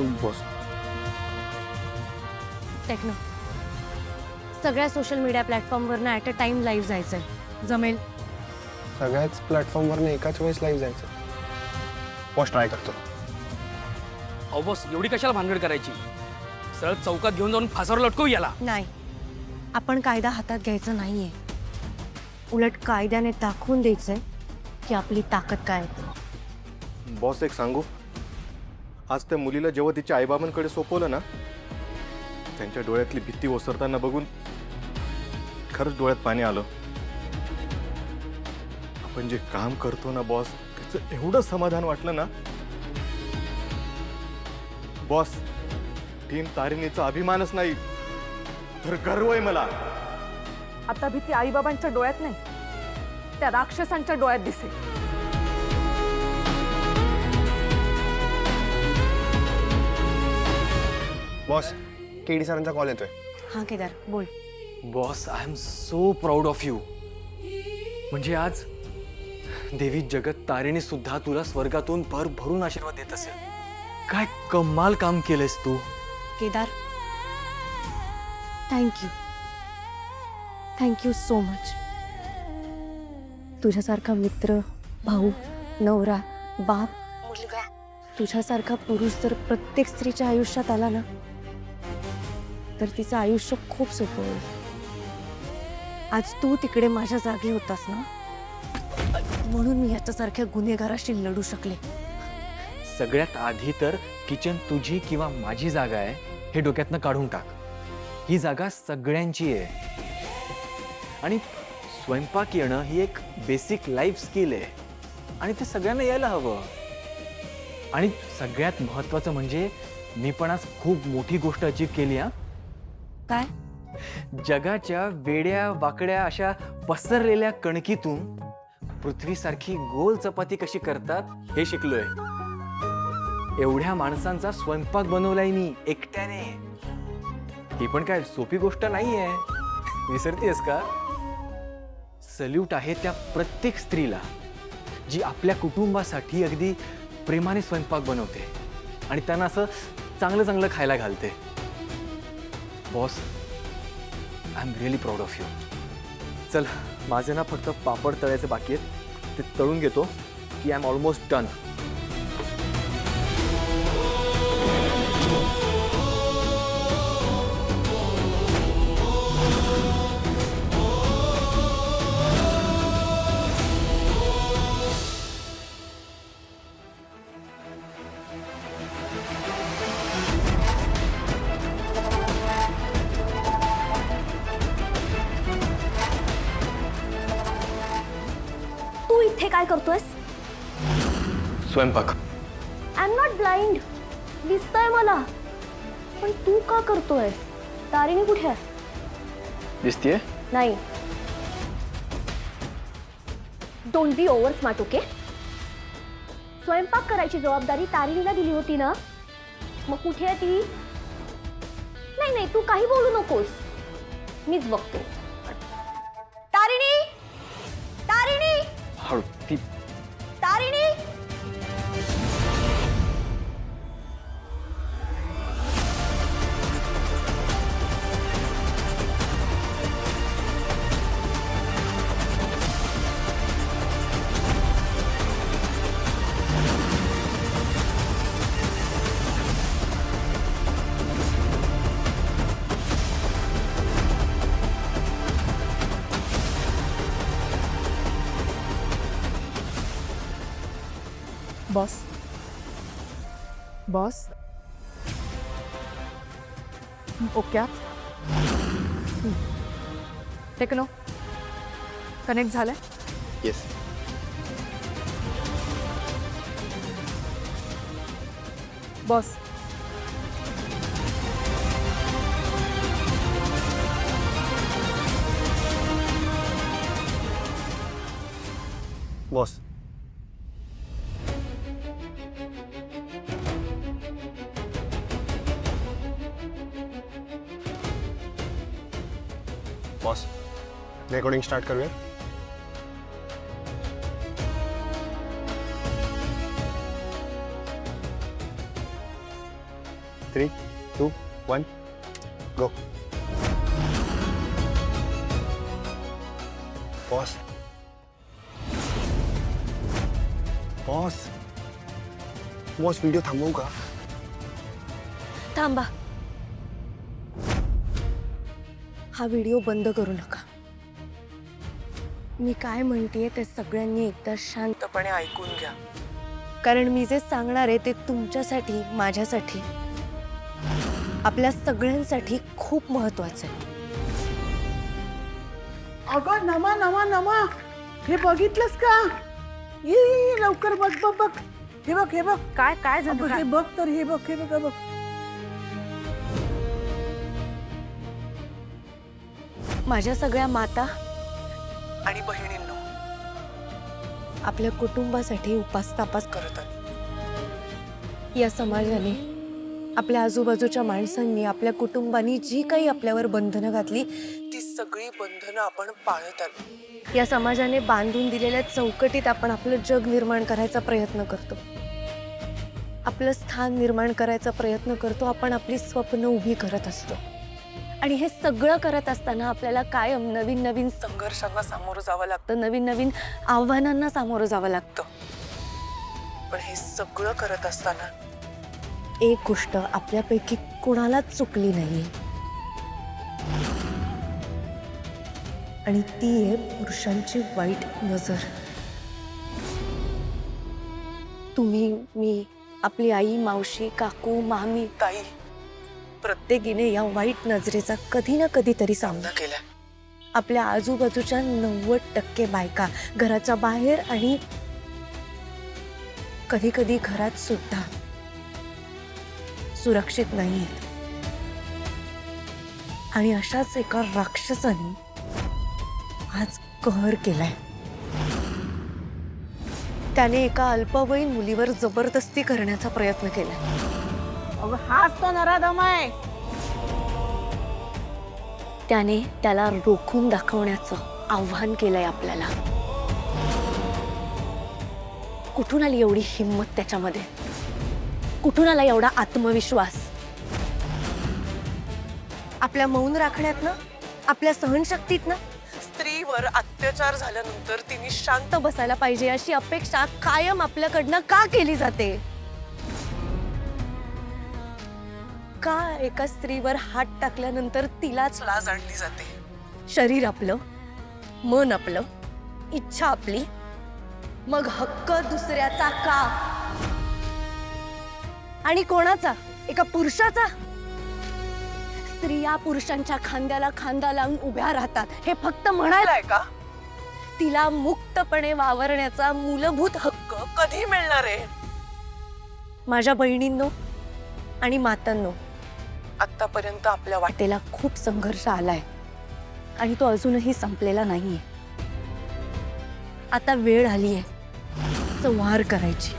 Boss techno सगळ्या social media प्लॅटफॉर्मवरनं at a time live जायचंय, जमेल? सगळ्याच प्लॅटफॉर्मवर एकाच वेळेस लाईव्ह जायचं. बॉस ट्राय करतो. अहो बॉस, एवढी कशाला भानगड करायची? सरळ चौकात घेऊन जाऊन फासावर लटकवू याला. नाही, आपण कायदा हातात घ्यायचा नाहीये. उलट कायद्याने दाखवून द्यायचंय की आपली ताकद काय आहे. बॉस एक सांगू, आज त्या मुलीला जेव्हा तिच्या आईबाबांकडे सोपवलं ना, त्यांच्या डोळ्यातली भीती ओसरताना बघून खरंच डोळ्यात पाणी आलं. आपण जे काम करतो ना बॉस, त्याचं एवढं समाधान वाटलं ना. बॉस, टीम तारिणीचा अभिमानच नाही तर गर्व आहे मला. आता भीती आईबाबांच्या डोळ्यात नाही, त्या राक्षसांच्या डोळ्यात दिसेल. बॉस, केडी सरांचा कॉल येतोय. हां केदार, बोल. Boss, I am so proud of you. म्हणजे आज देवी जगत तारिणी सुद्धा तुला स्वर्गातून भरभरून आशीर्वाद देत असेल. काय कमाल काम केलेस तू. Kedar, thank you, thank you so much. तुझ्यासारखा मित्र, भाऊ, नवरा, बाप, मुलगा, तुझ्यासारखा पुरुष जर प्रत्येक स्त्रीच्या आयुष्यात आला ना, तर तिचं आयुष्य खूप सोपं होईल. आज तू तिकडे माझ्या जागी होतास ना, म्हणून मी याच्यासारख्या गुन्हेगाराशी लढू शकले. सगळ्यात आधी तर किचन तुझी किंवा माझी जागा आहे हे डोक्यातनं काढून टाक. ही जागा सगळ्यांची आहे. आणि स्वयंपाक येणं ही एक बेसिक लाईफ स्किल आहे आणि ते सगळ्यांना यायला हवं. आणि सगळ्यात महत्त्वाचं म्हणजे मी पण आज खूप मोठी गोष्ट अचीव केली. काय? जगाच्या वेड्या वाकड्या अशा पसरलेल्या कणकीतून पृथ्वीसारखी गोल चपाती कशी करतात हे शिकलोय. एवढ्या माणसांचा स्वयंपाक बनवलाय मी एकट्याने. ही पण काय सोपी गोष्ट नाहीये, विसरतेस का? सल्यूट आहे त्या प्रत्येक स्त्रीला जी आपल्या कुटुंबासाठी अगदी प्रेमाने स्वयंपाक बनवते आणि त्यांना असं चांगलं चांगलं खायला घालते. Boss, I am really proud of you. चल, माझे ना फक्त पापड तळायचे बाकी आहेत, ते तळून घेतो की आय एम ऑलमोस्ट डन. तू इथे काय करतोयस? स्वयंपाक. आय एम नॉट ब्लाइंड, दिसतंय मला. पण तू का करतोयस? तारिणी कुठे आहे? दिसतीये? नाही. Don't be over smart, okay? स्वयंपाक करायची जबाबदारी तारिणीला दिली होती ना, मग कुठे आहे ती? नाही नाही, तू काही बोलू नकोस, मीच बघतो. तारिणी, तारिणी, हळू. ती Tarini. Boss, boss, okay. Techno connect झालंय. Yes. Boss, boss, boss, recording start करूया. 3, 2, 1, go. Boss boss boss video थांबवू का? थांबा. हा व्हिडिओ बंद करू नका. मी काय म्हणतेय ते सगळ्यांनी एकदा शांतपणे ऐकून घ्या, कारण मी जे सांगणार आहे ते तुमच्यासाठी, माझ्यासाठी, आपल्या सगळ्यांसाठी खूप महत्वाचं आहे. अगं नमा नमा नमा, हे बघितलंस का? ये लवकर बघ बघ बघ. हे बघ हे बघ. काय काय झालं अगं, काय? हे बघ तर, हे बघ हे बघ हे बघ. माझ्या सगळ्या माता आणि बहिणींनो, आपल्या कुटुंबासाठी उपास तापास करत आहोत. या समाजाने, आपल्या आजूबाजूच्या माणसांनी, आपल्या कुटुंबानी जी काही आपल्यावर बंधनं घातली ती सगळी बंधनं आपण पाळत आलो. या समाजाने बांधून दिलेल्या चौकटीत आपण आपलं जग निर्माण करायचा प्रयत्न करतो, आपलं स्थान निर्माण करायचा प्रयत्न करतो, आपण आपली स्वप्न उभी करत असतो. आणि हे सगळं करत असताना आपल्याला कायम नवीन नवीन संघर्षांना सामोरं जावं लागतं, नवीन नवीन आव्हानांना सामोरं जावं लागतं. पण हे सगळं करत असताना एक गोष्ट आपल्यापैकी कुणालाच चुकली नाही, आणि ती आहे पुरुषांची वाईट नजर. तुम्ही, मी, आपली आई, मावशी, काकू, मामी, ताई, प्रत्येकीने या वाईट नजरेचा कधी ना कधीतरी सामना केला. आपल्या आजूबाजूच्या 90% बायका घराच्या बाहेर आणि कधी कधी घरात सुद्धा सुरक्षित नाहीयेत. आणि अशाच एका राक्षसाने आज कहर केलाय. त्याने एका अल्पवयीन मुलीवर जबरदस्ती करण्याचा प्रयत्न केलाय. अगं हाच तो नराधम आहे. त्याने त्याला रोखून दाखवण्याचं आव्हान केलंय आपल्याला. कुठून आली एवढी हिंमत त्याच्यामध्ये? कुठून आला एवढा आत्मविश्वास? आपल्या मौन राखण्यातनं, आपल्या सहनशक्तीतनं? स्त्रीवर अत्याचार झाल्यानंतर तिने शांत बसायला पाहिजे अशी अपेक्षा कायम आपल्याकडनं का केली जाते? का एका स्त्रीवर हात टाकल्यानंतर तिलाच लाज आणली जाते? शरीर आपलं, मन आपलं, इच्छा आपली, मग हक्क दुसऱ्याचा का? आणि कोणाचा? एका पुरुषाचा? स्त्रिया पुरुषांच्या खांद्याला खांदा लावून उभ्या राहतात हे फक्त म्हणायला आहे का? तिला मुक्तपणे वावरण्याचा मूलभूत हक्क कधी मिळणार आहे? माझ्या बहिणींनो आणि मातांनो, आतापर्यंत आपल्या वाटेला खूप संघर्ष आलाय आणि तो अजूनही संपलेला नाहीये. आता वेळ आलीये संहार करायची.